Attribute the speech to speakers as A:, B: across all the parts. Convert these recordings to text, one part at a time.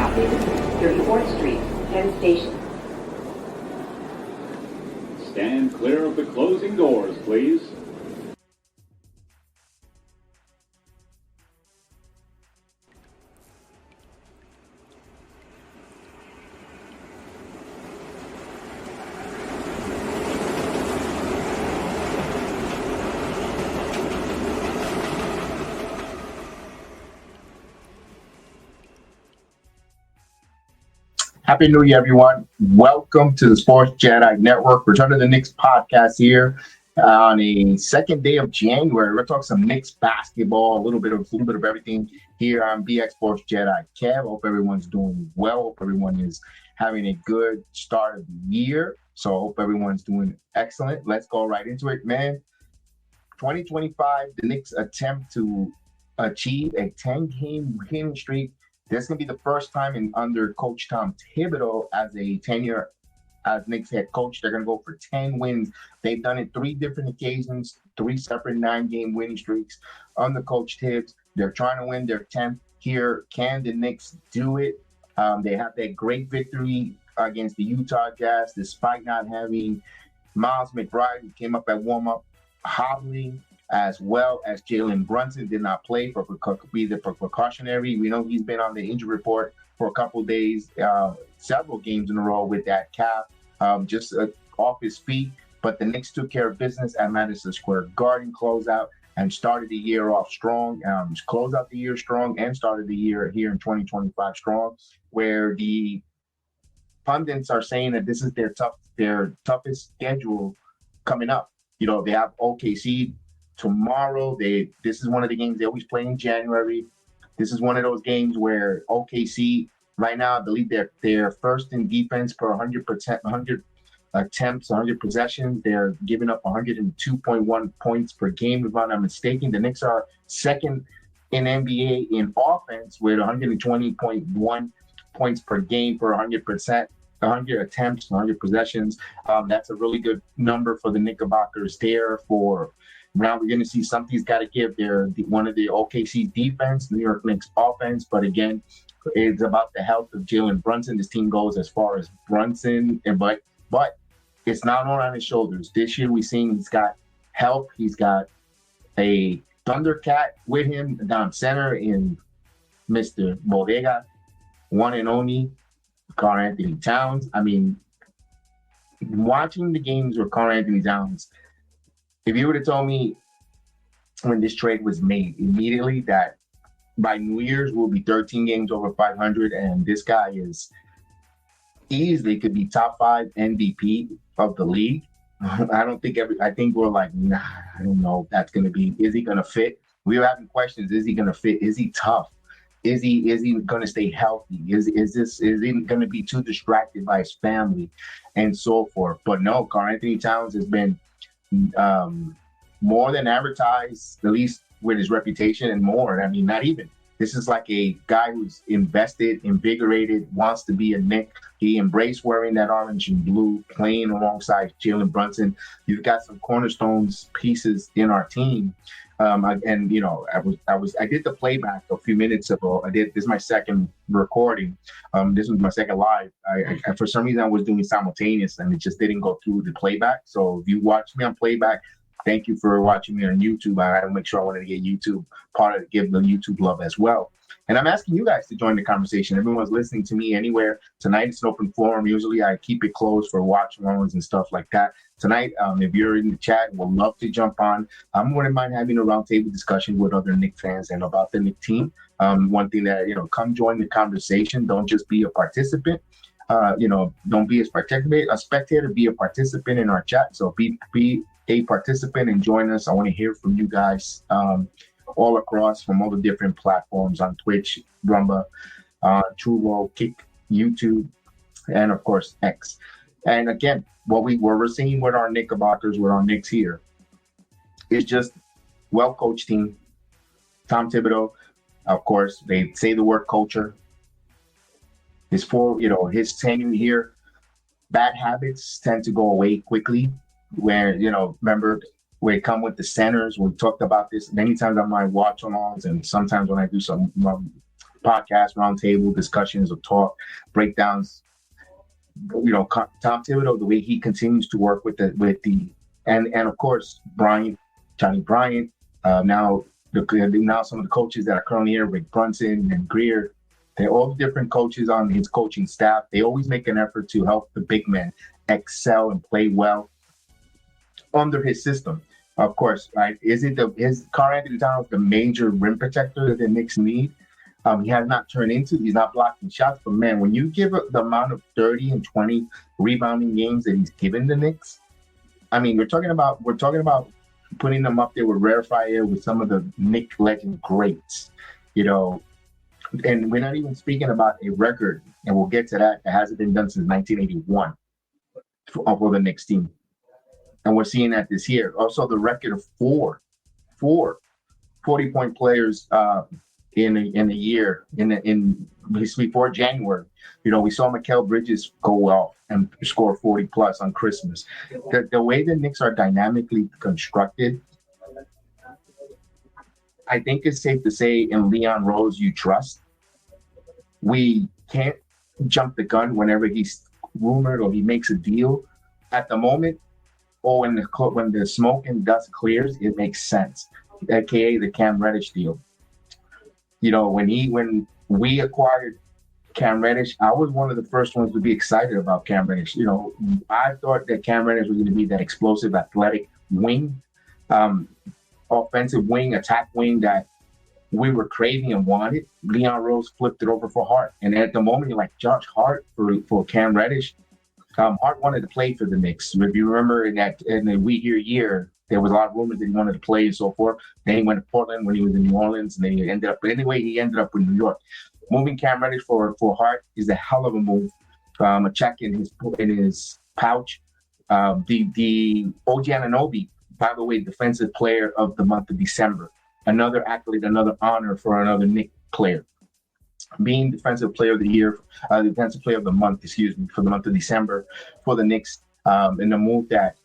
A: stopping 34th Street, Penn Station.
B: Stand clear of the closing doors, please.
C: Happy New Year, everyone. Welcome to the Sports Jedi Network. Return to the Knicks podcast here on a second day of January. We're talking some Knicks basketball, a little bit of everything here on BX Sports Jedi. Kev, hope everyone's doing well. Hope everyone is having a good start of the year. So I hope everyone's doing excellent. Let's go right into it, man. 2025, the Knicks attempt to achieve a 10-game winning streak. This is going to be the first time under Coach Tom Thibodeau as a tenure as Knicks head coach. They're going to go for 10 wins. They've done it 3 different occasions, 3 separate 9-game winning streaks under Coach Tibbs. They're trying to win their 10th here. Can the Knicks do it? They have that great victory against the Utah Jazz, despite not having Miles McBride, who came up at warm-up hobbling, as well as Jalen Brunson did not play for precautionary. We know he's been on the injury report for a couple of days, several games in a row with that calf, just off his feet. But the Knicks took care of business at Madison Square Garden, closeout, and started the year off strong. Closed out the year strong and started the year here in 2025 strong, where the pundits are saying that this is their toughest schedule coming up. You know, they have OKC tomorrow. This is one of the games they always play in January. This is one of those games where OKC right now, I believe they're first in defense per 100 attempts, 100 possessions. They're giving up 102.1 points per game, if I'm not mistaken. The Knicks are second in NBA in offense with 120.1 points per game per 100%. 100 attempts, 100 possessions. That's a really good number for the Knickerbockers there. For now, we're going to see something's got to give. They're one of the OKC defense, New York Knicks offense. But again, it's about the health of Jalen Brunson. This team goes as far as Brunson, but it's not all on his shoulders. This year, we've seen he's got help. He's got a Thundercat with him down center in Mr. Bodega, one and only Karl-Anthony Towns. I mean, watching the games with Karl-Anthony Towns, if you would have told me when this trade was made immediately that by New Year's we'll be 13 games over 500 and this guy is easily could be top 5 MVP of the league, I think we're like, nah, I don't know if that's going to be, is he going to fit? We were having questions. Is he going to fit? Is he tough? Is he going to stay healthy? Is he going to be too distracted by his family and so forth? But no, Karl-Anthony Towns has been more than advertised, at least with his reputation and more. I mean, not even. This is like a guy who's invested, invigorated, wants to be a Knick. He embraced wearing that orange and blue, playing alongside Jalen Brunson. You've got some cornerstones pieces in our team. And you know, I did the playback a few minutes ago. This is my second recording. This was my second live. I for some reason I was doing simultaneous and it just didn't go through the playback. So if you watch me on playback, thank you for watching me on YouTube. I had to make sure I wanted to get YouTube give the YouTube love as well. And I'm asking you guys to join the conversation. Everyone's listening to me anywhere. Tonight it's an open forum. Usually I keep it closed for watch-alongs and stuff like that. Tonight, if you're in the chat, we'll love to jump on. I wouldn't mind having a roundtable discussion with other Knick fans and about the Knick team. One thing that, come join the conversation. Don't just be a participant. Don't be a spectator, be a participant in our chat. So be a participant and join us. I want to hear from you guys all across from all the different platforms on Twitch, Rumba, Truevo, Kick, YouTube, and of course X. And again, what we're seeing with our Knickerbockers, with our Knicks here, is just well-coached team. Tom Thibodeau, of course, they say the word culture. His tenure here, bad habits tend to go away quickly. Where, remember, we come with the centers. We talked about this many times on my watch-alongs and sometimes when I do some podcast, roundtable discussions of talk, breakdowns. Tom Thibodeau, the way he continues to work with the and of course Johnny Bryant. Now some of the coaches that are currently here, Rick Brunson and Greer, they're all different coaches on his coaching staff. They always make an effort to help the big men excel and play well under his system. Of course, right? Is Karl Anthony Towns the major rim protector that the Knicks need? He has not turned into. He's not blocking shots, but man, when you give the amount of 30 and 20 rebounding games that he's given the Knicks, I mean, we're talking about putting them up there with rarefied with some of the Knick legend greats, and we're not even speaking about a record, and we'll get to that hasn't been done since 1981 for the Knicks team, and we're seeing that this year. Also, the record of four 40-point players in a year before January. We saw Mikal Bridges go out and score 40 plus on Christmas. The way the Knicks are dynamically constructed, I think it's safe to say in Leon Rose you trust. We can't jump the gun whenever he's rumored or he makes a deal. At the moment, or when the smoke and dust clears, it makes sense. AKA the Cam Reddish deal. When we acquired Cam Reddish, I was one of the first ones to be excited about Cam Reddish. I thought that Cam Reddish was going to be that explosive, athletic wing, offensive wing, attack wing that we were craving and wanted. Leon Rose flipped it over for Hart. And at the moment, you're like, Josh Hart for Cam Reddish. Hart wanted to play for the Knicks. If you remember in the We Hear year, there was a lot of rumors that he wanted to play and so forth. Then he went to Portland when he was in New Orleans, and then he ended up with New York. Moving Cam Reddish for Hart is a hell of a move. A check in his pouch. The OG Anunoby, by the way, defensive player of the month of December. Another accolade, another honor for another Knick player. Being defensive player of the year, defensive player of the month, for the month of December for the Knicks. In a move that,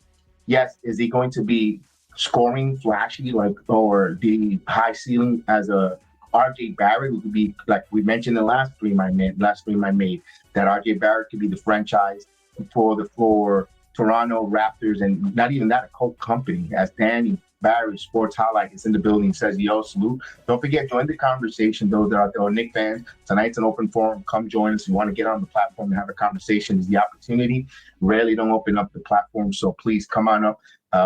C: yes, is he going to be scoring flashy or the high ceiling as a RJ Barrett, who could be, like we mentioned in the last stream I made, that RJ Barrett could be the franchise for Toronto Raptors, and not even that, a Coke company, as Danny Barry Sports Highlight is in the building, says, yo, salute. Don't forget, join the conversation, those that are out there, Knick fans. Tonight's an open forum. Come join us. You want to get on the platform and have a conversation. Is the opportunity. Rarely don't open up the platform, so please come on up.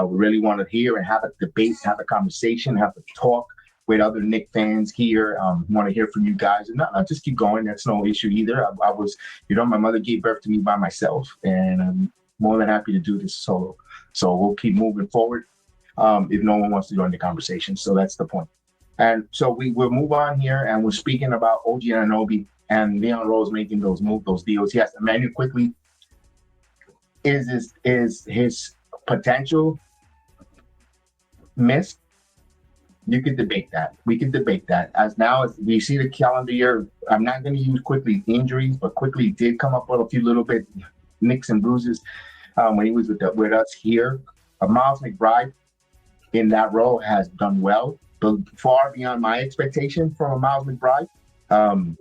C: We really want to hear and have a debate, have a conversation, have a talk with other Knick fans here. Want to hear from you guys, and not just keep going. That's no issue either. I was, my mother gave birth to me by myself, and I'm more than happy to do this solo. So we'll keep moving forward if no one wants to join the conversation. So that's the point. And so we'll move on here, and we're speaking about OG Anunoby and Leon Rose making those deals. Yes, Emmanuel quickly is his potential missed. You could debate that. We could debate that. As we see the calendar year, I'm not going to use quickly injuries, but quickly did come up with a few little bit nicks and bruises when he was with us here. Miles McBride in that role has done well, but far beyond my expectation from Miles McBride.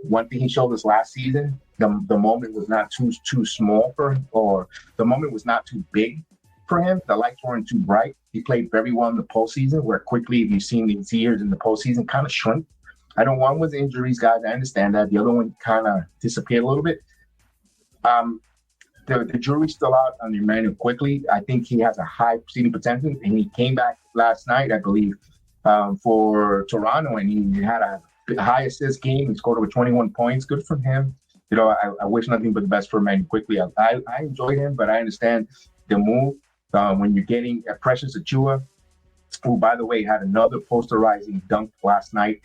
C: One thing he showed us last season, the moment was not too small for him, or the moment was not too big for him. The lights weren't too bright. He played very well in the postseason, where quickly, if you've seen these years in the postseason, kind of shrunk. One was injuries, guys. I understand that. The other one kind of disappeared a little bit. The jury's still out on Emmanuel quickly. I think he has a high seeding potential, and he came back last night, I believe, for Toronto, and he had a high assist game. He scored over 21 points. Good for him. I wish nothing but the best for Emmanuel quickly. I enjoyed him, but I understand the move. When you're getting Precious Achiuwa, who, by the way, had another posterizing dunk last night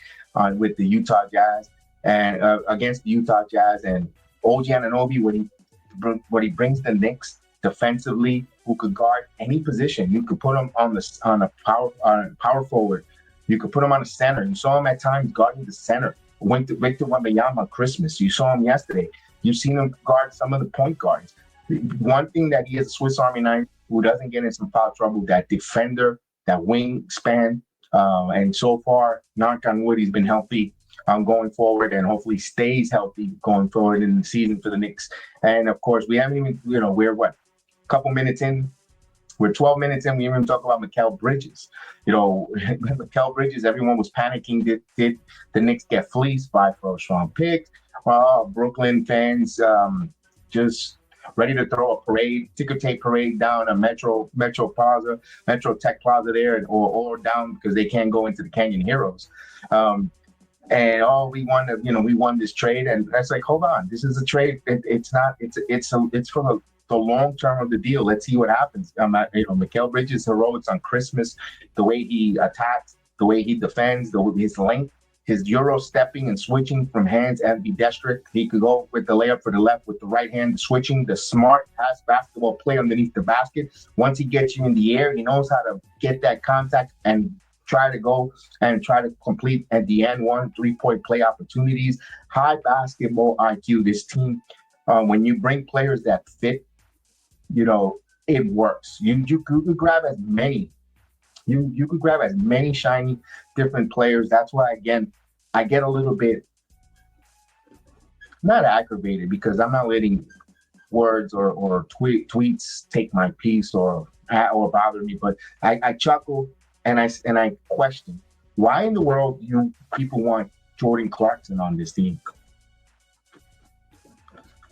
C: with the Utah Jazz and against the Utah Jazz, and OG Anunoby, what he brings the Knicks defensively, who could guard any position. You could put him on a power forward. You could put him on a center. You saw him at times guarding the center. Victor Wembanyama on Christmas. You saw him yesterday. You've seen him guard some of the point guards. One thing that he is a Swiss Army knife who doesn't get in some foul trouble, that defender, that wingspan, and so far, knock on wood, he's been healthy. going forward, and hopefully stays healthy going forward in the season for the Knicks. And of course, we haven't even, we're what, a couple minutes in. We're 12 minutes in. We didn't even talk about Mikal Bridges. Mikal Bridges, everyone was panicking. Did the Knicks get fleeced by first-round picks? Brooklyn fans just ready to throw a parade, ticker tape parade down a Metro Tech Plaza there, or down because they can't go into the Canyon Heroes. And we won this trade, and that's like, hold on, this is a trade. It's for the long term of the deal. Let's see what happens. Mikal Bridges' heroics on Christmas, the way he attacks, the way he defends, his length, his Euro stepping and switching from hands ambidextrous. He could go with the layup for the left with the right hand, switching, the smart pass basketball play underneath the basket. Once he gets you in the air, he knows how to get that contact and try to complete at the end 3-point play opportunities. High basketball IQ. This team, when you bring players that fit, it works. You could grab as many. You could grab as many shiny different players. That's why, again, I get a little bit not aggravated because I'm not letting words or tweets take my peace or bother me. But I chuckle and I question why in the world you people want Jordan Clarkson on this team.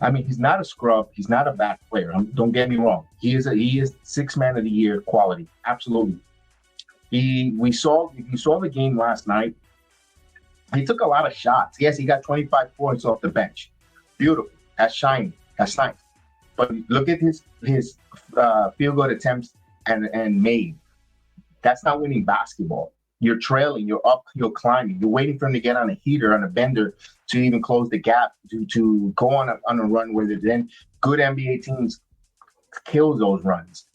C: I mean, he's not a scrub. He's not a bad player. Don't get me wrong. He is sixth man of the year quality. Absolutely. If you saw the game last night, he took a lot of shots. Yes, he got 25 points off the bench. Beautiful. That's shiny. That's nice. But look at his field goal attempts and made. That's not winning basketball. You're trailing. You're up. You're climbing. You're waiting for him to get on a heater, on a bender, to even close the gap, to go on a run where then good NBA teams kill those runs.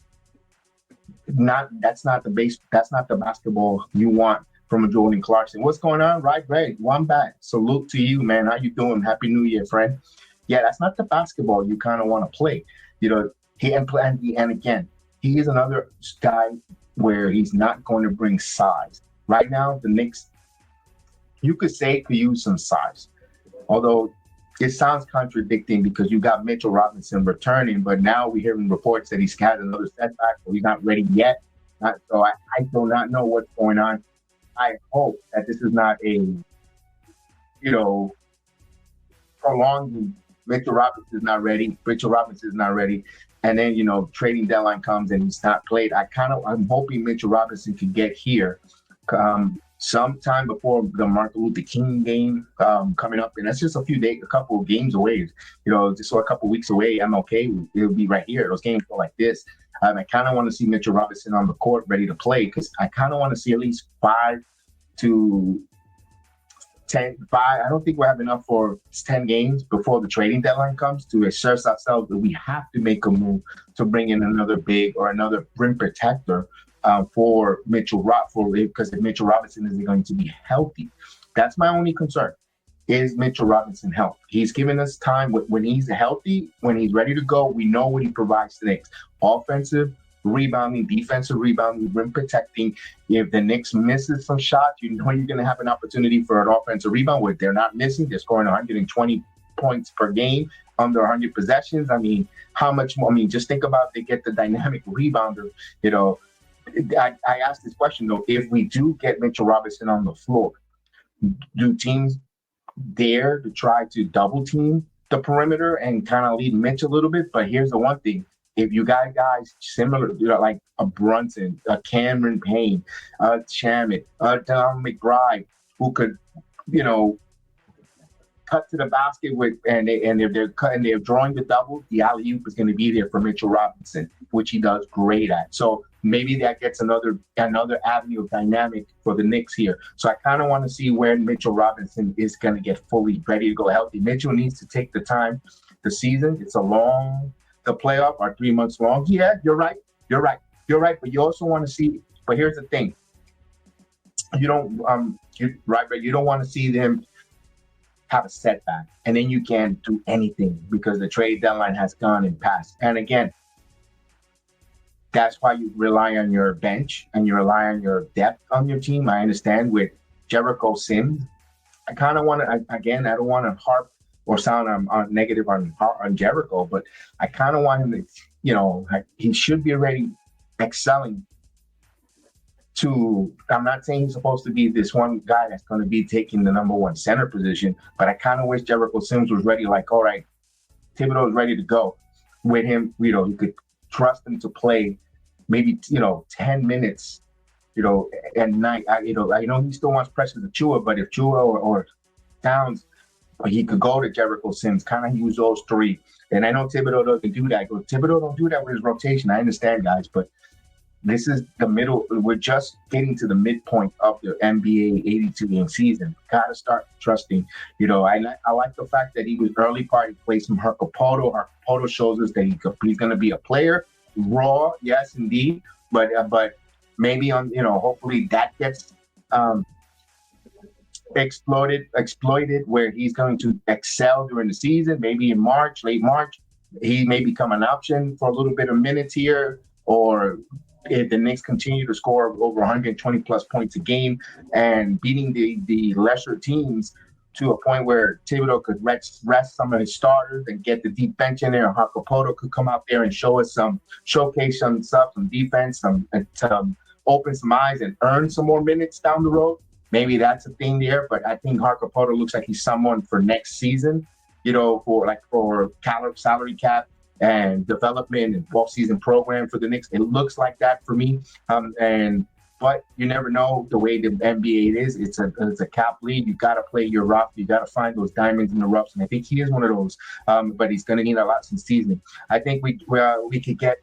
C: That's not the basketball you want from a Jordan Clarkson. What's going on? Right, great. One back. Salute to you, man. How you doing? Happy New Year, friend. Yeah, that's not the basketball you kind of want to play. And again, he is another guy where he's not going to bring size. Right now, the Knicks, you could say, could use some size. Although it sounds contradicting because you got Mitchell Robinson returning, but now we're hearing reports that he's had another setback, so he's not ready yet. So I do not know what's going on. I hope that this is not a, prolonged. Mitchell Robinson is not ready. And then, trading deadline comes and he's not played. I'm hoping Mitchell Robinson can get here sometime before the Martin Luther King game coming up. And that's just a couple of games away. Just a couple of weeks away. I'm okay. It'll be right here. Those games go like this. I kind of want to see Mitchell Robinson on the court ready to play because I kind of want to see at least 5 to 10. I don't think we have enough for 10 games before the trading deadline comes to assert ourselves that we have to make a move to bring in another big or another rim protector for Mitchell because if Mitchell Robinson isn't going to be healthy. That's my only concern. Is Mitchell Robinson healthy? He's given us time. When he's healthy, when he's ready to go, we know what he provides to the Knicks. Offensive rebounding, defensive rebounding, rim protecting. If the Knicks misses some shots, you're going to have an opportunity for an offensive rebound where they're not missing. They're scoring 120 points per game, under 100 possessions. I mean, how much more? I mean, just think about they get the dynamic rebounder. I asked this question, though. If we do get Mitchell Robinson on the floor, do teams dare to try to double team the perimeter and kind of lead Mitch a little bit? But here's the one thing. If you got guys similar, like a Brunson, a Cameron Payne, a Shamet, a Tom McBride, who could, cut to the basket and if they're drawing the double, the alley-oop is going to be there for Mitchell Robinson, which he does great at. So maybe that gets another avenue of dynamic for the Knicks here. So I kind of want to see where Mitchell Robinson is going to get fully ready to go healthy. Mitchell needs to take the time. The season, the playoff are 3 months long. Yeah, you're right. But you also want to see. But here's the thing: you don't you don't want to see them have a setback, and then you can't do anything because the trade deadline has gone and passed. And again, that's why you rely on your bench and you rely on your depth on your team. I understand with Jericho Sims, I kind of want to, again, I don't want to harp or sound on negative on Jericho, but I kind of want him to, he should be already excelling to, I'm not saying he's supposed to be this one guy that's going to be taking the number one center position, but I kind of wish Jericho Sims was ready, like, all right, Thibodeau is ready to go with him. You could trust him to play maybe, 10 minutes, at night. I know he still wants Precious Achua, but if Chua or Towns, he could go to Jericho Sims, kind of use those three. And I know Thibodeau doesn't do that. Thibodeau don't do that with his rotation. I understand, guys, but this is the middle. We're just getting to the midpoint of the NBA 82-game season. Got to start trusting. I like the fact that he was early part. He played some Harkopoto. Harkopoto shows us that he's going to be a player. Raw, yes, indeed. But maybe hopefully that gets exploited where he's going to excel during the season. Maybe in late March, he may become an option for a little bit of minutes here, or if the Knicks continue to score over 120 plus points a game and beating the lesser teams to a point where Thibodeau could rest some of his starters and get the deep bench in there. Hakopoto could come out there and showcase some stuff, some defense, some open some eyes and earn some more minutes down the road. Maybe that's a thing there, but I think Hakopoto looks like he's someone for next season, for salary cap and development and off-season program for the Knicks. It looks like that for me. But you never know the way the NBA is. It's a cap league. You got to play your rough. You got to find those diamonds in the roughs, and I think he is one of those. But he's going to need a lot some seasoning. I think we could get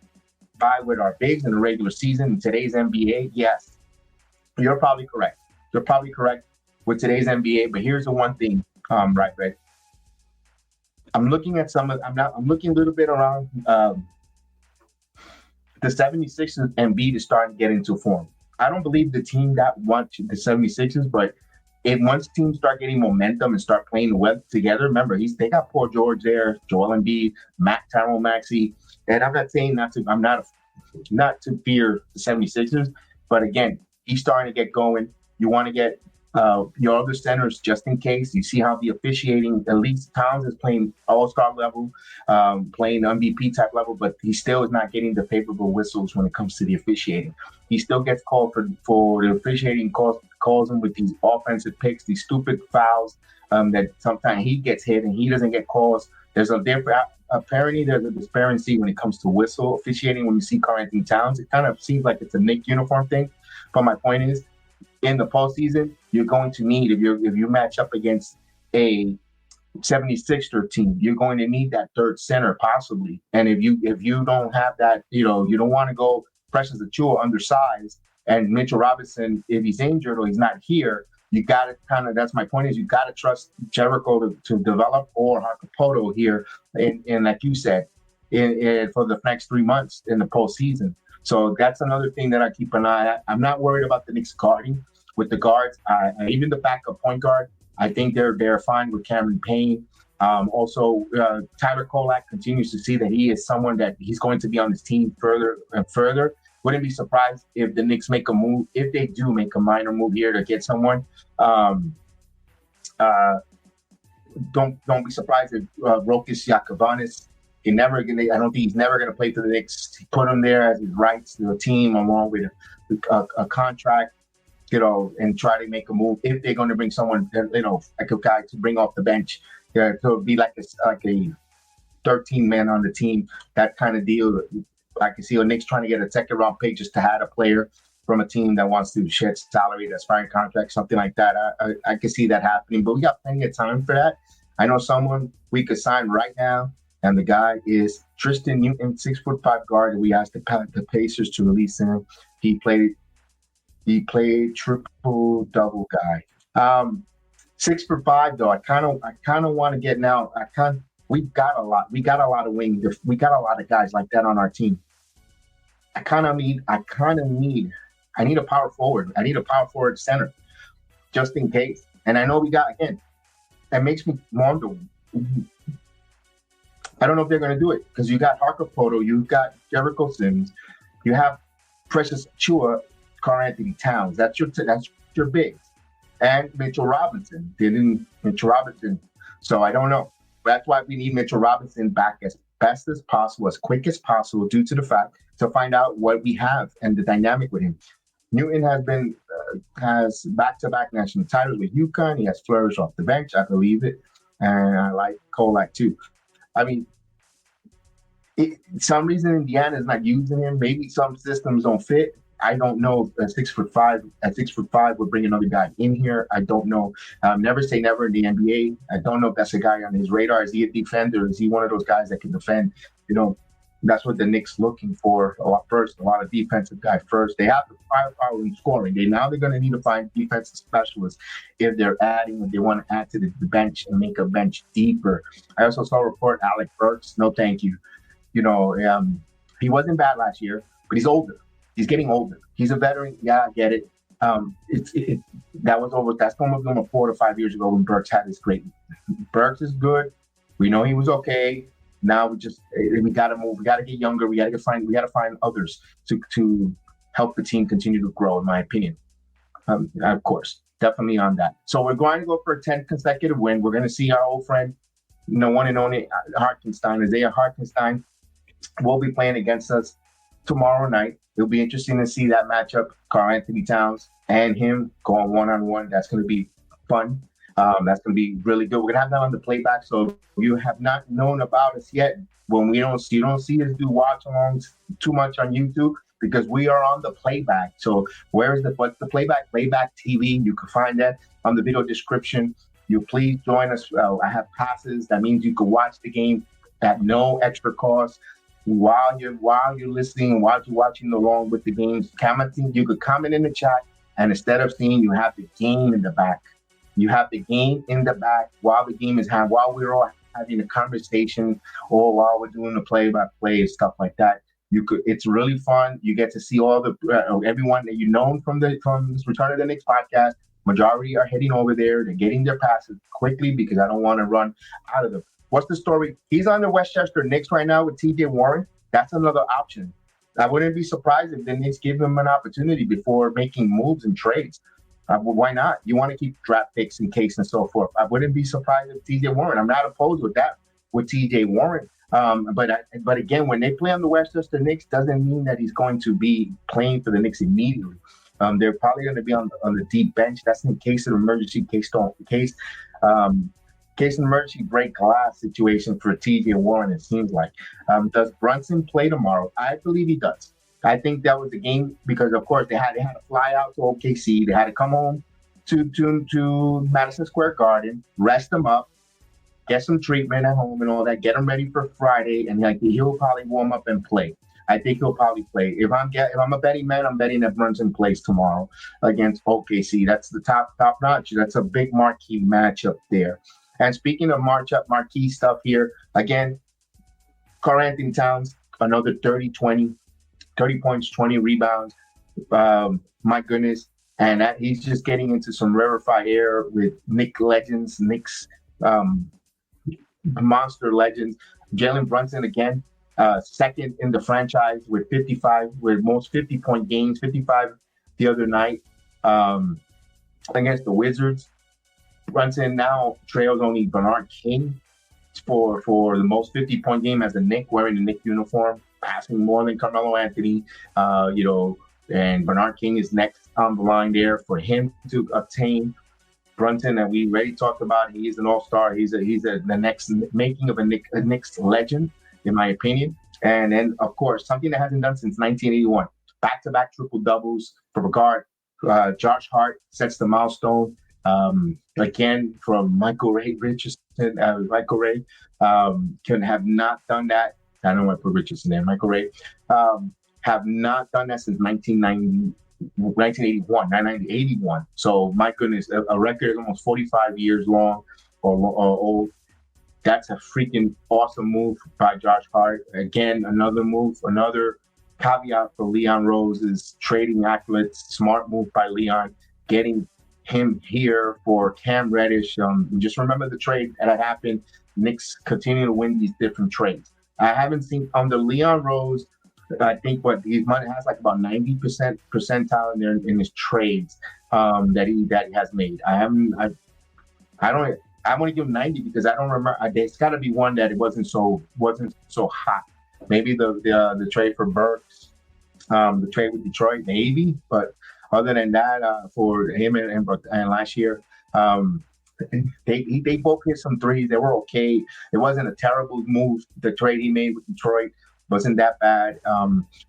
C: by with our bigs in the regular season. In today's NBA, yes, you're probably correct. You're probably correct with today's NBA. But here's the one thing, right? I'm looking at I'm looking a little bit around the 76ers. Embiid is starting to get into form. I don't believe the team that wants the 76ers, but once teams start getting momentum and start playing the web together, remember, they got Paul George there, Joel Embiid, Tyrone Maxey, and I'm not saying not to fear the 76ers, but again, he's starting to get going. You want to get your other centers just in case. You see how the officiating, at least Towns is playing all-star level, playing MVP type level, but he still is not getting the favorable whistles when it comes to the officiating. He still gets called for the officiating, calls him with these offensive picks, these stupid fouls that sometimes he gets hit and he doesn't get calls. Apparently there's a disparity when it comes to whistle officiating when you see Karl-Anthony Towns. It kind of seems like it's a Knick uniform thing. But my point is, in the postseason, you're going to need, if you match up against a 76er team, you're going to need that third center possibly. And if you don't have that, you don't want to go Precious Achua undersized and Mitchell Robinson, if he's injured or he's not here, you got to that's my point is you got to trust Jericho to develop or Hakopoto here. And like you said, in for the next 3 months in the postseason. So that's another thing that I keep an eye at. I'm not worried about the Knicks guarding with the guards. Even the backup point guard, I think they're fine with Cameron Payne. Also, Tyler Kolak continues to see that he is someone that he's going to be on his team further and further. Wouldn't be surprised if the Knicks make a move, if they do make a minor move here to get someone. Don't be surprised if Rokas Yakovanis. I don't think he's never going to play for the Knicks. He put him there as his rights to the team along with a contract, and try to make a move if they're going to bring someone, like a guy to bring off the bench. To be like a 13-man on the team, that kind of deal. I can see the Knicks trying to get a second-round pick just to have a player from a team that wants to shed salary, that's firing contract, something like that. I can see that happening, but we got plenty of time for that. I know someone we could sign right now, and the guy is Tristan Newton, 6'5" guard. We asked the Pacers to release him. He played triple-double guy. 6'5" though. I kind of want to get now. We got a lot of wings. We got a lot of guys like that on our team. I need a power forward. I need a power forward center, just in case. And I know we got, again, that makes me wonder. I don't know if they're going to do it because you got Hakopoto, you've got Jericho Sims, you have Precious Achua, Karl-Anthony Towns. That's your bigs. and Mitchell Robinson. Mitchell Robinson. So I don't know. That's why we need Mitchell Robinson back as best as possible, as quick as possible, due to the fact to find out what we have and the dynamic with him. Newton has back-to-back national titles with UConn. He has flourished off the bench. I believe it, and I like Kolak too. I mean, some reason Indiana is not using him. Maybe some systems don't fit. I don't know. At 6'5", we'll bring another guy in here. I don't know. Never say never in the NBA. I don't know if that's a guy on his radar. Is he a defender? Is he one of those guys that can defend? That's what the Knicks looking for a lot first. A lot of defensive guy first. They have the firepower in scoring. They're going to need to find defensive specialists if they want to add to the bench and make a bench deeper. I also saw a report Alec Burks. No, thank you. He wasn't bad last year, but he's older. He's getting older. He's a veteran. Yeah, I get it. That's almost 4 to 5 years ago when Burks had his great. Burks is good. We know he was okay. Now we got to move. We got to get younger. We got to find others to help the team continue to grow. In my opinion, of course, definitely on that. So we're going to go for a 10th consecutive win. We're going to see our old friend, one and only Isaiah Hartenstein, will be playing against us tomorrow night. It'll be interesting to see that matchup, Karl Anthony Towns and him going one-on-one. That's going to be fun. That's going to be really good. We're going to have that on the playback. So if you have not known about us yet, when you don't see us do watch alongs too much on YouTube, because we are on the playback. So what's the playback? Playback TV. You can find that on the video description. You please join us. I have passes. That means you can watch the game at no extra cost. While you're listening, while you're watching along with the games, you could comment in the chat, and instead of seeing, you have the game in the back. You have the game in the back while the game is while we're all having a conversation, or while we're doing the play-by-play and stuff like that. It's really fun. You get to see all the everyone that you know from this Return of the Knicks podcast. Majority are heading over there. They're getting their passes quickly because I don't want to run out of them. What's the story? He's on the Westchester Knicks right now with TJ Warren. That's another option. I wouldn't be surprised if the Knicks give him an opportunity before making moves and trades. Why not? You want to keep draft picks in case and so forth. I wouldn't be surprised if TJ Warren. I'm not opposed with that with TJ Warren. But again, when they play on the Westchester Knicks, doesn't mean that he's going to be playing for the Knicks immediately. They're probably going to be on the deep bench. That's in case of emergency, case an emergency break glass situation for TJ Warren. It seems like. Does Brunson play tomorrow? I believe he does. I think that was the game because, of course, they had to fly out to OKC. They had to come home to Madison Square Garden, rest him up, get some treatment at home and all that, get him ready for Friday, and he'll probably warm up and play. I think he'll probably play. If I'm a betting man, I'm betting that Brunson plays tomorrow against OKC. That's the top notch. That's a big marquee matchup there. And speaking of marquee stuff here, again, Karl Anthony Towns, another 30 points, 20 rebounds. My goodness. And he's just getting into some rarefied air with Knicks monster legends. Jalen Brunson, again, second in the franchise with 55, with most 50-point games, 55 the other night against the Wizards. Brunson now trails only Bernard King for the most 50-point game as a Knick, wearing the Knick uniform, passing more than Carmelo Anthony, and Bernard King is next on the line there for him to obtain. Brunson, that we already talked about, he is an all-star. He's the next making of a Knicks legend, in my opinion. And then, of course, something that hasn't done since 1981, back-to-back triple-doubles for guard. Josh Hart sets the milestone. Again, from Michael Ray Richardson. Michael Ray can have not done that. I don't want to put Richardson there. Michael Ray have not done that since 1981. So, my goodness, a record is almost 45 years long or old. That's a freaking awesome move by Josh Hart. Again, another caveat for Leon Rose is trading accolades. Smart move by Leon, getting him here for Cam Reddish. Just remember the trade that happened. Knicks continue to win these different trades. I haven't seen under Leon Rose. I think what his money has like about 90% percentile in there in his trades that he has made. I don't I'm gonna give him 90 because I don't remember. There's got to be one that it wasn't so hot. Maybe the trade for Burks, the trade with Detroit, maybe. But other than that, for him and last year, um, they both hit some threes. They were okay. It wasn't a terrible move. The trade he made with Detroit wasn't that bad.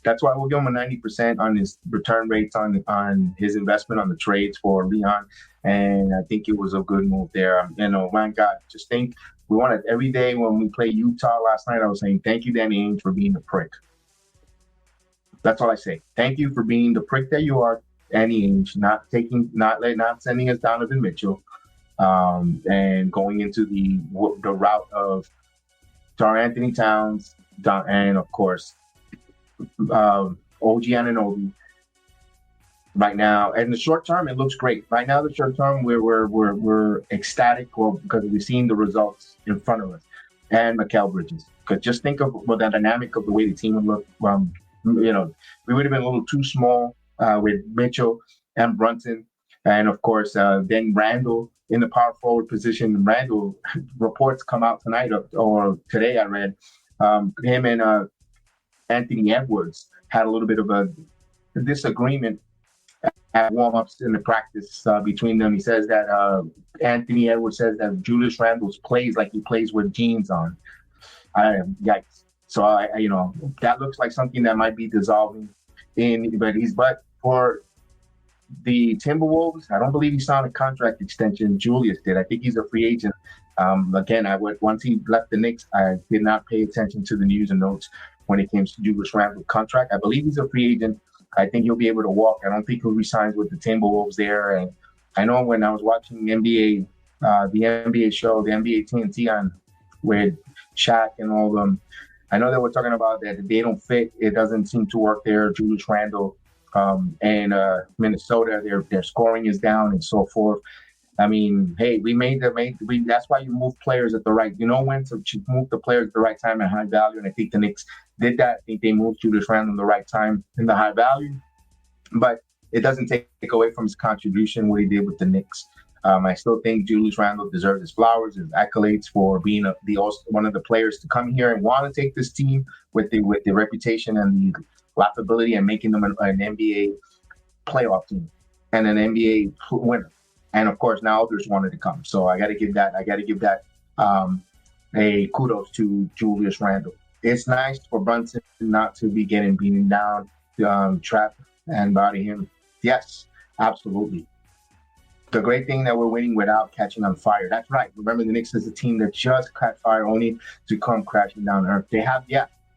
C: That's why we'll give him a 90% on his return rates on his investment on the trades for Leon. And I think it was a good move there. My God, just think we wanted every day when we play Utah last night. I was saying thank you, Danny Ainge, for being the prick. That's all I say. Thank you for being the prick that you are, Danny Ainge, not sending us Donovan Mitchell, and going into the route of Dar Anthony Towns, and of course, OG Anunoby. Right now, in the short term, it looks great. Right now, the short term, we're ecstatic because we've seen the results in front of us, and Mikal Bridges. Because just think of the dynamic of the way the team would look. We would have been a little too small with Mitchell and Brunson, and of course, then Randall in the power forward position. Randall reports come out tonight or today. I read him and Anthony Edwards had a little bit of a disagreement at warm-ups in the practice between them. He says that Anthony Edwards says that Julius Randle plays like he plays with jeans on. Yikes. So that looks like something that might be dissolving but for the Timberwolves, I don't believe he signed a contract extension. Julius did. I think he's a free agent. Again, once he left the Knicks, I did not pay attention to the news and notes when it came to Julius Randle's contract. I believe he's a free agent. I think he'll be able to walk. I don't think he'll resign with the Timberwolves there. And I know when I was watching the NBA show, the NBA TNT on with Shaq and all of them, I know they were talking about that they don't fit. It doesn't seem to work there. Julius Randle and Minnesota, their scoring is down and so forth. I mean, hey, that's why you move players at the right. You know when to move the players at the right time at high value, and I think the Knicks did that. I think they moved Julius Randle at the right time in the high value, but it doesn't take away from his contribution what he did with the Knicks. I still think Julius Randle deserves his flowers, his accolades for being one of the players to come here and want to take this team with the reputation and the laughability and making them an NBA playoff team and an NBA winner. And of course, now others wanted to come. So I got to give that a kudos to Julius Randle. It's nice for Brunson not to be getting beaten down, trapped and body him. Yes, absolutely. The great thing that we're winning without catching on fire. That's right. Remember, the Knicks is a team that just caught fire only to come crashing down earth.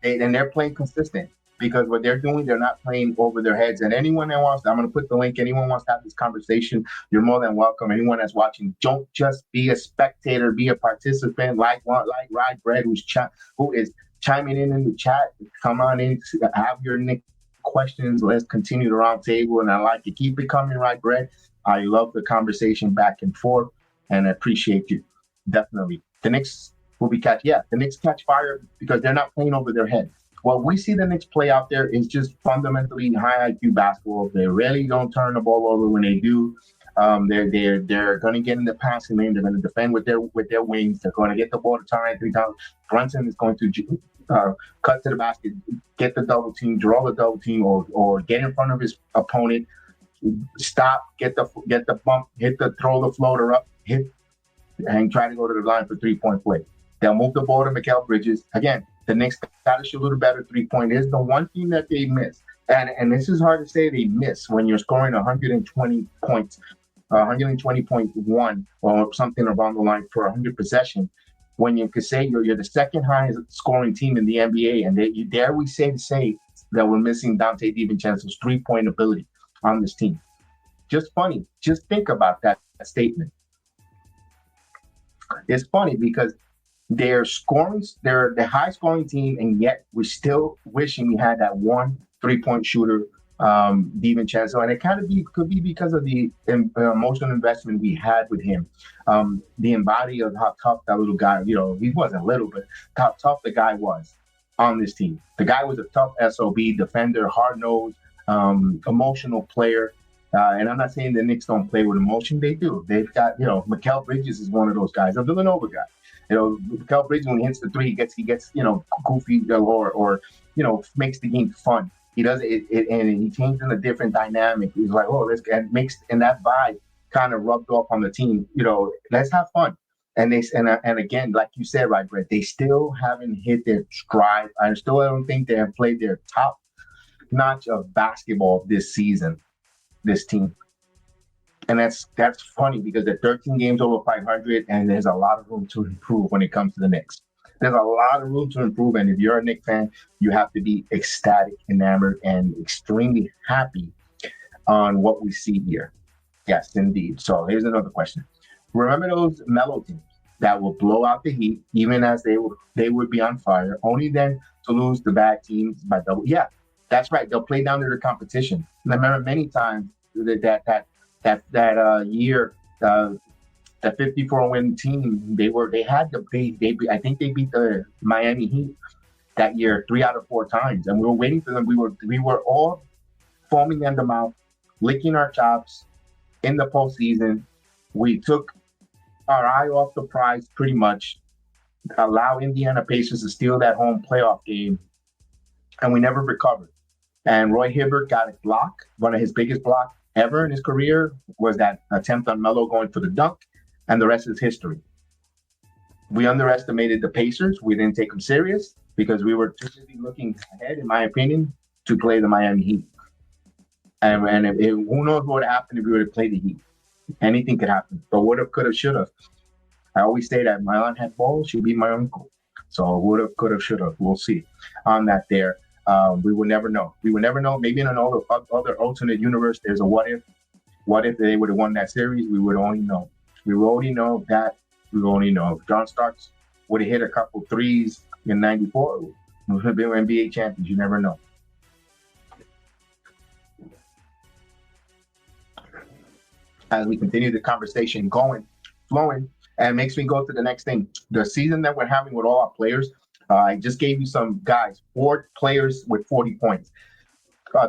C: And they're playing consistent. Because what they're doing, they're not playing over their heads. And anyone that wants, I'm going to put the link, anyone wants to have this conversation, you're more than welcome. Anyone that's watching, don't just be a spectator, be a participant like Rye Bread, who is chiming in the chat. Come on in, have your Nick questions. Let's continue the round table. And I like it. Keep it coming, Rye Bread. I love the conversation back and forth, and I appreciate you. Definitely. The Knicks will be the Knicks catch fire because they're not playing over their head. What we see the Knicks play out there is just fundamentally high IQ basketball. They really don't turn the ball over when they do. They're going to get in the passing lane. They're going to defend with their wings. They're going to get the ball to time 3 times. Brunson is going to cut to the basket, get the double team, draw the double team, or get in front of his opponent. Stop, get the bump, throw the floater up, hit, and try to go to the line for 3-point play. They'll move the ball to Mikal Bridges. Again, the Knicks got to shoot a little better 3-point. Is the one thing that they miss. And this is hard to say they miss when you're scoring 120 points, 120.1 or something around the line for 100 possession. When you could say you're the second highest scoring team in the NBA, and dare we say that we're missing Dante DiVincenzo's 3-point ability on this team. Just funny. Just think about that statement. It's funny because they're the high scoring team, and yet we're still wishing we had that one 3-point shooter, DiVincenzo, and it could be because of the emotional investment we had with him, the embody of how tough that little guy. He wasn't little, but how tough the guy was. on this team. The guy was a tough SOB defender, hard-nosed, emotional player. And I'm not saying the Knicks don't play with emotion. They do. They've got, Mikal Bridges is one of those guys, a Villanova guy. Mikal Bridges, when he hits the three, he gets goofy or makes the game fun. He does it and he changes in a different dynamic. He's like, and that vibe kind of rubbed off on the team. Let's have fun. And again, like you said, right, Brett, they still haven't hit their stride. I don't think they have played their top notch of basketball this season. This team, and that's funny because they're 13 games over 500, and there's a lot of room to improve when it comes to the Knicks. There's a lot of room to improve, and if you're a Knicks fan, you have to be ecstatic, enamored, and extremely happy on what we see here. Yes, indeed. So here's another question. Remember those mellow teams that will blow out the Heat, even as they would be on fire, only then to lose the bad teams by double? Yeah, that's right. They'll play down to their competition. And I remember many times that year, that 54-win team, I think they beat the Miami Heat that year 3 out of 4 times, and we were waiting for them. We were all foaming at the mouth, licking our chops in the postseason. We took our eye off the prize pretty much, allow Indiana Pacers to steal that home playoff game, and we never recovered. And Roy Hibbert got a block. One of his biggest blocks ever in his career was that attempt on Melo going for the dunk, and the rest is history. We underestimated the Pacers. We didn't take them serious because we were too busy looking ahead, in my opinion, to play the Miami Heat. And who knows what would happen if we would have played the Heat. Anything could happen. But would have, could have, should have. I always say that my aunt had balls, she'd be my uncle. So would have, could have, should have. We'll see on that there. We will never know. We will never know. Maybe in another alternate universe, there's a what if. What if they would have won that series? We would only know. We would only know that. We would only know. If John Starks would have hit a couple threes in 94, we would have been NBA champions. You never know. As we continue the conversation flowing, and it makes me go to the next thing. The season that we're having with all our players, I just gave you some guys, 4 players with 40 points,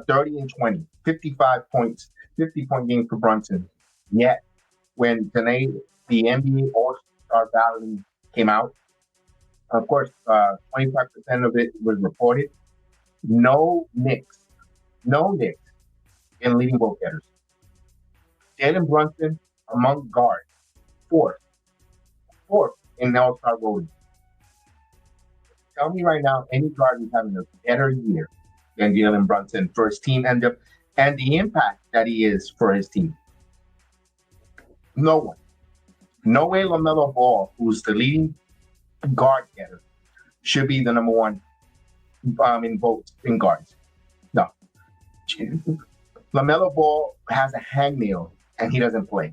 C: 30 and 20, 55 points, 50-point game for Brunson. Yet, when the NBA All-Star Ballot came out, of course, 25% of it was reported. No Knicks in leading vote getters. Jalen Brunson among guards, fourth in the All-Star voting. Tell me right now, any guard who's having a better year than Jalen Brunson for his team and the impact that he is for his team. No one. No way LaMelo Ball, who's the leading guard getter, should be the number one in votes in guards. No. LaMelo Ball has a hangnail and he doesn't play.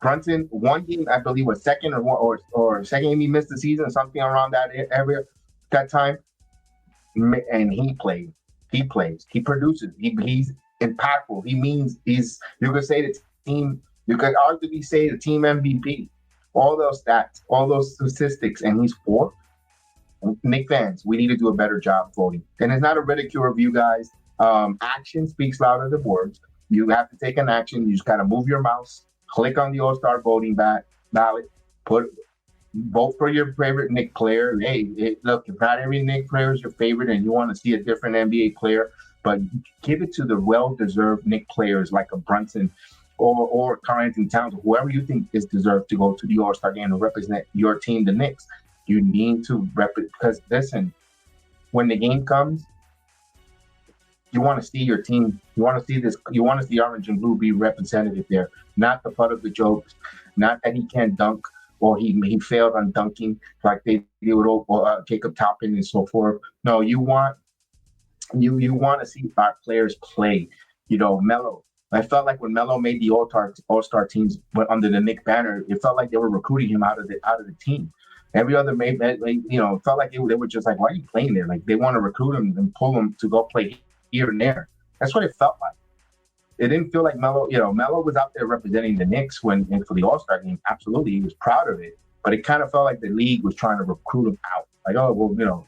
C: Brunson, one game, I believe, was second or second game he missed the season, something around that area, that time. And he played. He plays. He produces. He's impactful. You could say the team, you could arguably say the team MVP. All those stats, all those statistics, and he's fourth. Knicks fans, we need to do a better job voting. And it's not a ridicule of you guys. Action speaks louder than words. You have to take an action. You just got to move your mouse, click on the All-Star voting ballot, vote for your favorite Knicks player. Hey, look, if not every Knicks player is your favorite and you want to see a different NBA player, but give it to the well-deserved Knicks players like a Brunson or Karl-Anthony Towns, whoever you think is deserved to go to the All-Star game to represent your team, the Knicks. You need to because listen, when the game comes, you want to see your team. You want to see this. You want to see orange and blue be representative there, not the butt of the jokes, not that he can't dunk or he failed on dunking like they did with Jacob Toppin and so forth. No, you want to see our players play. Melo. I felt like when Melo made the All-Star teams under the Knicks banner, it felt like they were recruiting him out of the team. Every other it felt like they were just like, why are you playing there? Like they want to recruit him and pull him to go play here and there. That's what it felt like. It didn't feel like Melo. Melo was out there representing the Knicks for the All-Star game. Absolutely, he was proud of it. But it kind of felt like the league was trying to recruit him out. Like, oh well,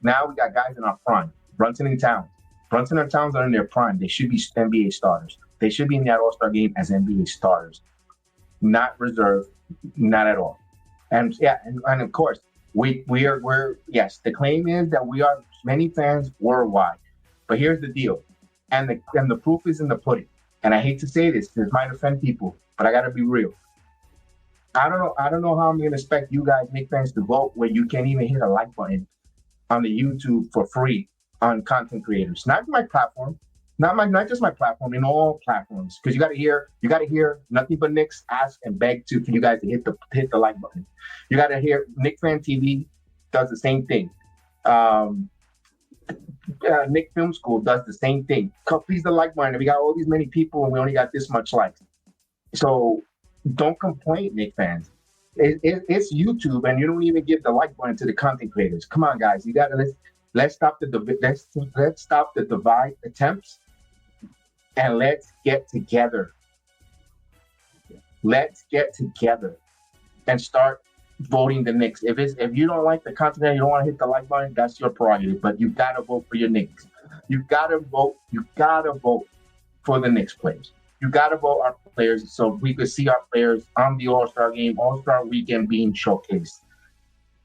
C: Now we got guys in our prime. Brunson and Towns. Brunson and Towns are in their prime. They should be NBA starters. They should be in that All-Star game as NBA starters, not reserve, not at all. And and of course, we're yes. The claim is that we are many fans worldwide, but here's the deal, and the proof is in the pudding. And I hate to say this might offend people, but I gotta be real. I don't know how I'm gonna expect you guys, Knicks fans, to vote when you can't even hit a like button on the YouTube for free on content creators. Not my platform, not just my platform, in all platforms. Because you gotta hear nothing but Knicks ask and beg for you guys to hit the like button. You gotta hear Knicks Fan TV does the same thing. Knick Film School does the same thing. Please the like button. We got all these many people and we only got this much likes. So don't complain, Knicks fans. It's YouTube, and you don't even give the like button to the content creators. Come on, guys, you gotta let's stop the divide attempts, and let's get together. Let's get together and start voting the Knicks. If you don't like the content and you don't want to hit the like button, that's your prerogative. But you gotta vote for your Knicks. You gotta vote for the Knicks players. You gotta vote our players so we could see our players on the All-Star game, All-Star weekend being showcased.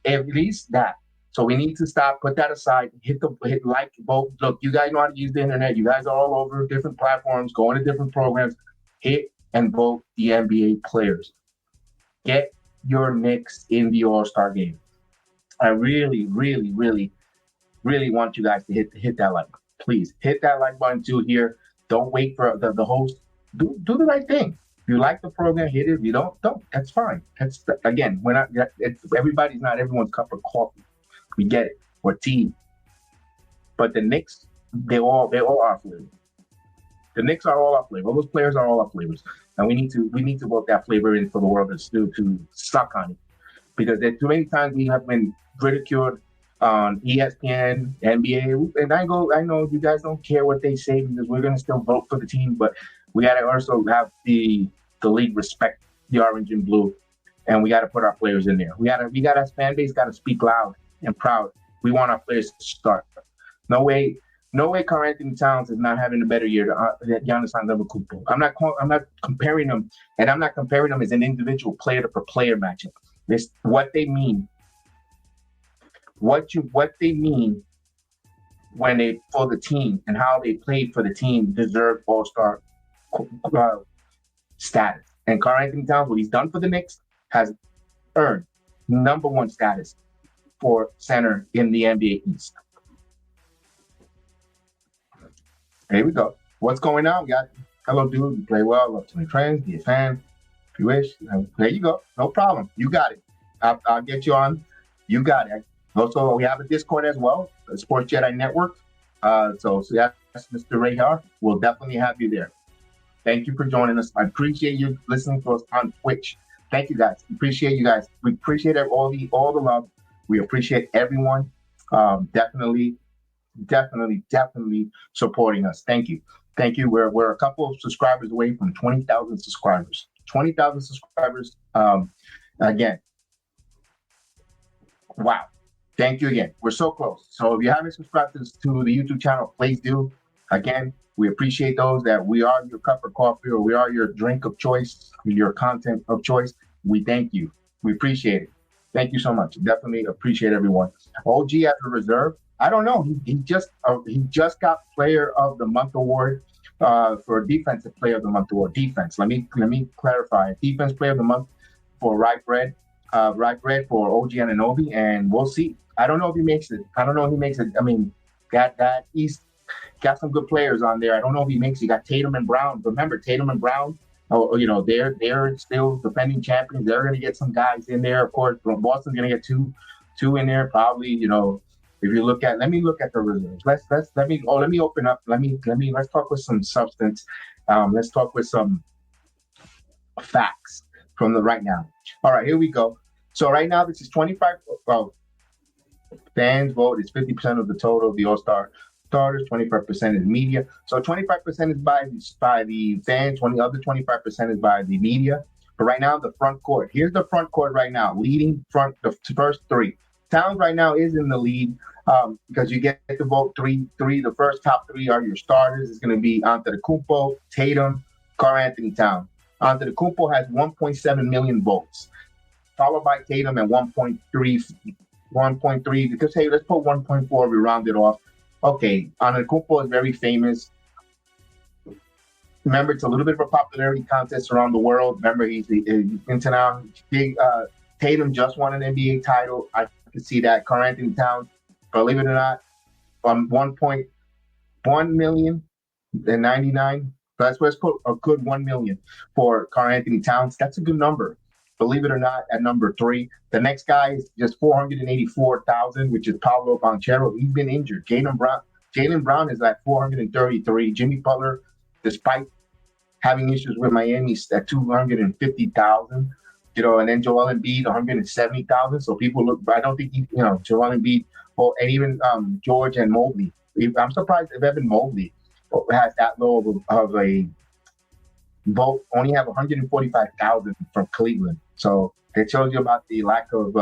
C: At least that. So we need to stop, put that aside, hit like, vote. Look, you guys know how to use the internet. You guys are all over different platforms, going to different programs. Hit and vote the NBA players. Get your Knicks in the All-Star game. I really, really, really, really want you guys to hit that like. Please hit that like button too here. Don't wait for the host. Do the right thing. If you like the program, hit it. If you don't. That's fine. Again, we're not. Everybody's not everyone's cup of coffee. We get it. We're team. But the Knicks, they all are flavor. The Knicks are all our flavor. All those players are all our flavors, and we need to vote that flavor in for the world to suck on it, because there too many times we have been ridiculed on ESPN, NBA, and I know you guys don't care what they say because we're gonna still vote for the team, but we gotta also have the league respect the orange and blue, and we gotta put our players in there. We gotta as fan base gotta speak loud and proud. We want our players to start. No way Karl Anthony Towns is not having a better year than Giannis Antetokounmpo. I'm not comparing them, and I'm not comparing them as an individual player to player matchup. It's what they mean. What they mean when they for the team and how they played for the team deserve All-Star status. And Karl Anthony Towns, what he's done for the Knicks, has earned number one status for center in the NBA East. Here we go. What's going on? We got hello, dude. You play well. Love to make friends. Be a fan if you wish. There you go. No problem. You got it. I'll get you on. You got it. Also, we have a Discord as well, the Sports Jedi Network. So that's Mr. Rayhar. We'll definitely have you there. Thank you for joining us. I appreciate you listening to us on Twitch. Thank you guys. Appreciate you guys. We appreciate all the love. We appreciate everyone. Definitely supporting us. Thank you. We're a couple of subscribers away from 20,000 subscribers. 20,000 subscribers. Again, wow. Thank you again. We're so close. So if you haven't subscribed to the YouTube channel, please do. Again, we appreciate those that we are your cup of coffee or we are your drink of choice, your content of choice. We thank you. We appreciate it. Thank you so much. Definitely appreciate everyone. OG as a reserve. I don't know. He just got Player of the Month award for Defensive Player of the Month award. Defense. Let me clarify. Defense Player of the Month for Rye Bread for OG Anunoby, and we'll see. I don't know if he makes it. I mean, that East got some good players on there. I don't know if he makes it. You got Tatum and Brown. Remember, Tatum and Brown, they're still defending champions. They're going to get some guys in there. Of course, Boston's going to get two in there probably. If you look at, let me look at the reserves. Let me open up. Let's talk with some substance. Let's talk with some facts from the right now. All right, here we go. So right now, this is 25. Well, fans vote is 50% of the total of the All-Star starters. 25% is media. So 25% is by the fans. The other 25% is by the media. But right now, the front court. Here's the front court right now. Leading front, the first three. Towns right now is in the lead because you get to vote three. The first top three are your starters. It's going to be Antetokounmpo, Tatum, Karl Anthony Towns. Antetokounmpo has 1.7 million votes, followed by Tatum at 1.3, because hey, let's put 1.4, we round it off. Okay, Antetokounmpo is very famous. Remember, it's a little bit of a popularity contest around the world. Remember, he's into now. Tatum just won an NBA title. I can see that. Karl Anthony Towns, believe it or not, 1.1 million and 99. So let's put a good 1 million for Karl Anthony Towns. That's a good number. Believe it or not, at number 3. The next guy is just 484,000, which is Paolo Banchero. He's been injured. Jalen Brown is at 433. Jimmy Butler, despite having issues with Miami, at 250,000. And then Joel Embiid, 170,000. So people look, I don't think Joel Embiid, and even George and Mobley. I'm surprised if Evan Mobley has that low of a vote. Only have 145,000 from Cleveland. So it shows you about the lack of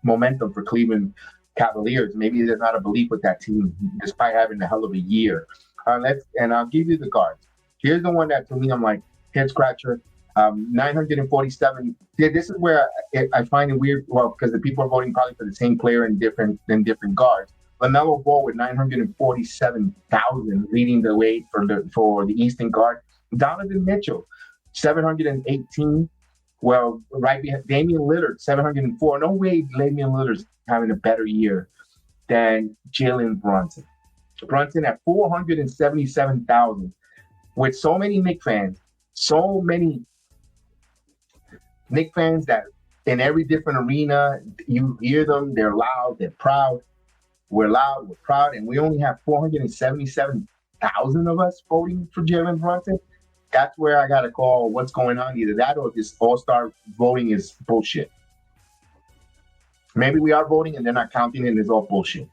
C: momentum for Cleveland Cavaliers. Maybe there's not a belief with that team, despite having a hell of a year. And I'll give you the cards. Here's the one that to me I'm like head scratcher. 947. This is where I find it weird. Well, because the people are voting probably for the same player in different guards. LaMelo Ball with 947,000 leading the way for the Eastern guard. Donovan Mitchell, 718. Well, right behind Damian Lillard, 704. No way Damian Lillard's having a better year than Jalen Brunson. Brunson at 477,000. With so many Knick fans that in every different arena, you hear them, they're loud, they're proud. We're loud, we're proud, and we only have 477,000 of us voting for Jalen Brunson. That's where I got to call what's going on. Either that or this all-star voting is bullshit. Maybe we are voting and they're not counting and it's all bullshit.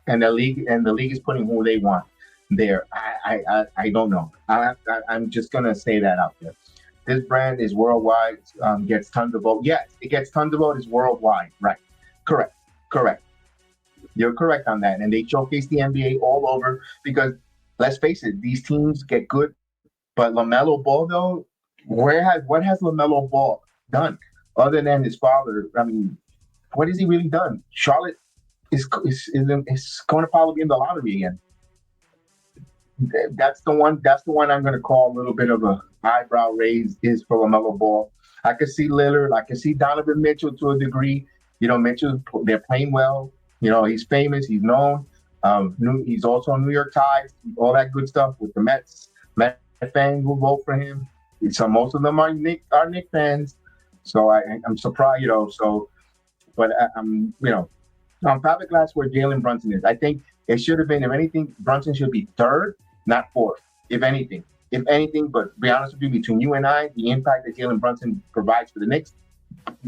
C: And the league is putting who they want there. I don't know. I'm just going to say that out there. This brand is worldwide, gets tons of votes. Yes, it gets tons of votes. It's worldwide. Right. Correct. You're correct on that. And they showcase the NBA all over because, let's face it, these teams get good. But LaMelo Ball, though, what has LaMelo Ball done other than his father? I mean, what has he really done? Charlotte is going to probably be in the lottery again. That's the one I'm going to call a little bit of a eyebrow raise is for LaMelo Ball. I could see Lillard. I could see Donovan Mitchell to a degree. Mitchell, they're playing well. He's famous. He's known. He's also on New York Times. All that good stuff with the Mets. Met fans will vote for him. So most of them are Knick fans. So I'm surprised. But I'm probably glad where Jalen Brunson is. I think it should have been, if anything, Brunson should be 3rd, not 4th. If anything, but to be honest with you, between you and I, the impact that Jalen Brunson provides for the Knicks,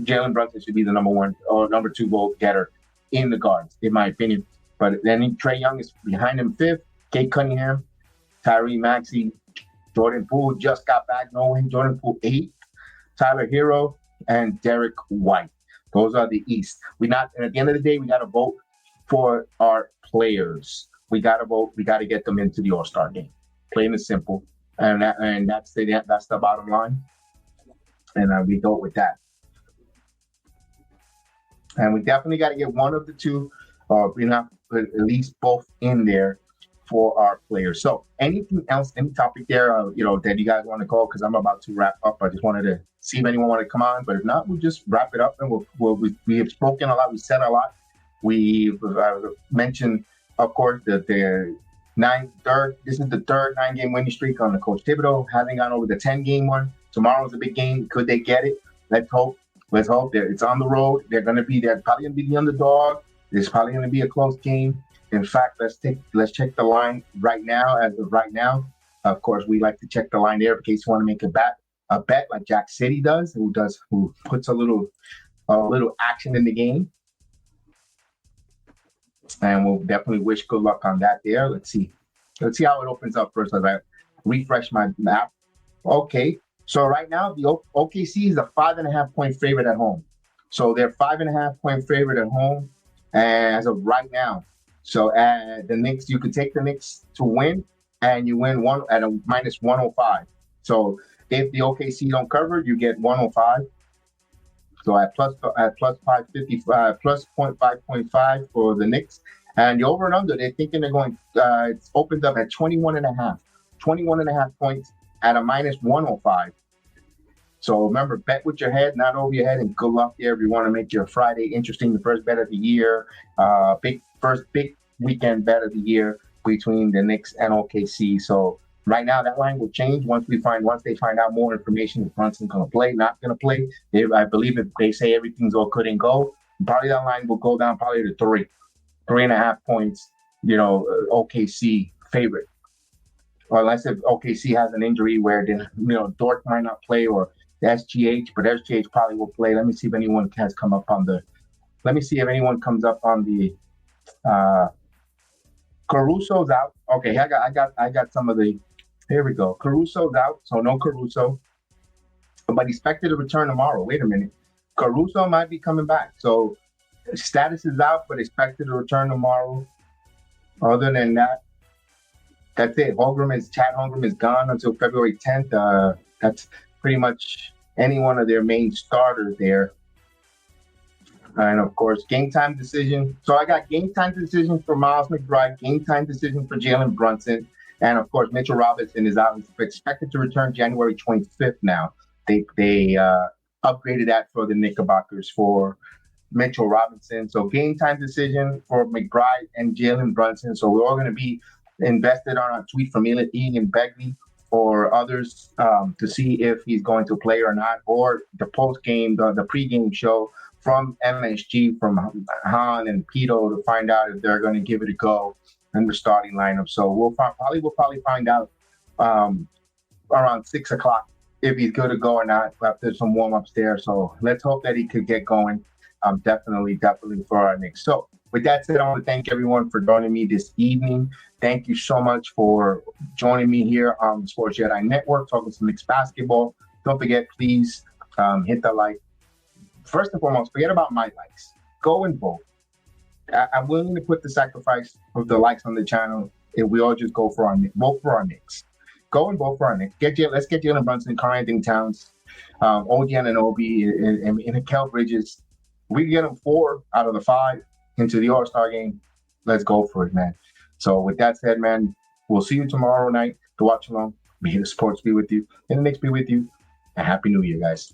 C: Jalen Brunson should be the number 1 or number 2 vote getter in the guards, in my opinion. But then Trae Young is behind him 5th, Kate Cunningham, Tyrese Maxey, Jordan Poole just got back, knowing Jordan Poole 8th, Tyler Hero, and Derek White. Those are the East. And at the end of the day, we got to vote for our players. We got to vote. We got to get them into the All-Star game. Plain and simple. And that's the bottom line. And we go with that. And we definitely got to get one of the two, at least both in there for our players. So anything else, any topic there, that you guys want to call? Because I'm about to wrap up. I just wanted to see if anyone want to come on. But if not, we'll just wrap it up. And we have spoken a lot. We said a lot. We've mentioned, of course, that this is the third 9-game winning streak on the Coach Thibodeau, having gone over the 10-game one. Tomorrow's a big game. Could they get it? Let's hope that it's on the road. They're probably going to be the underdog. It's probably going to be a close game. In fact, let's check the line right now. As of right now, of course, we like to check the line there in case you want to make a bet like Jack City does, who puts a little action in the game. And we'll definitely wish good luck on that there. Let's see how it opens up first as I refresh my map. Okay, so right now the OKC is a 5.5 point favorite at home. So they're 5.5-point favorite at home as of right now. So the Knicks, you could take the Knicks to win, and you win one at a minus 105. So if the OKC don't cover, you get 105. So at plus 550, plus 0.5 for the Knicks. And the over and under, they're thinking they're going, it's opened up at 21.5 points at a minus 105. So remember, bet with your head, not over your head, and good luck there if you want to make your Friday interesting. The first bet of the year, first big weekend bet of the year between the Knicks and OKC. So right now, that line will change once they find out more information. If Brunson's going to play, not going to play. I believe if they say everything's all good and go, probably that line will go down probably to 3.5 points. OKC favorite, or unless if OKC has an injury where Dort might not play, or the SGH, but SGH probably will play. Let me see if anyone has come up on the. Let me see if anyone comes up on the. Caruso's out. Okay, I got some of the. Here we go. Caruso's out, so no Caruso. But expected to return tomorrow. Wait a minute. Caruso might be coming back. So status is out, but expected to return tomorrow. Other than that, that's it. Chad Holmgren is gone until February 10th. That's pretty much any one of their main starters there. And of course, game time decision. So I got game time decision for Miles McBride, game time decision for Jalen Brunson. And of course, Mitchell Robinson is out. He's expected to return January 25th now. They upgraded that for the Knickerbockers for Mitchell Robinson. So game time decision for McBride and Jalen Brunson. So we're all going to be invested on a tweet from Ian Begley or others to see if he's going to play or not, or the post-game, the pre-game show from MSG, from Han and Pito, to find out if they're going to give it a go in the starting lineup. So we'll probably find out around 6 o'clock if he's good to go or not after some warm-ups there. So let's hope that he could get going. Definitely for our Knicks. So with that said, I want to thank everyone for joining me this evening. Thank you so much for joining me here on the Sports Jedi Network, talking some Knicks basketball. Don't forget, please hit the like. First and foremost, forget about my likes. Go and vote. I'm willing to put the sacrifice of the likes on the channel if we all just vote for our Knicks. Go and vote for our Knicks. Let's get Jalen Brunson, Karl-Anthony Towns, OG Anunoby, and Mikal Bridges. We can get them 4 out of the 5 into the All-Star game. Let's go for it, man. So with that said, man, we'll see you tomorrow night to watch along. May the sports be with you and the Knicks be with you. And Happy New Year, guys.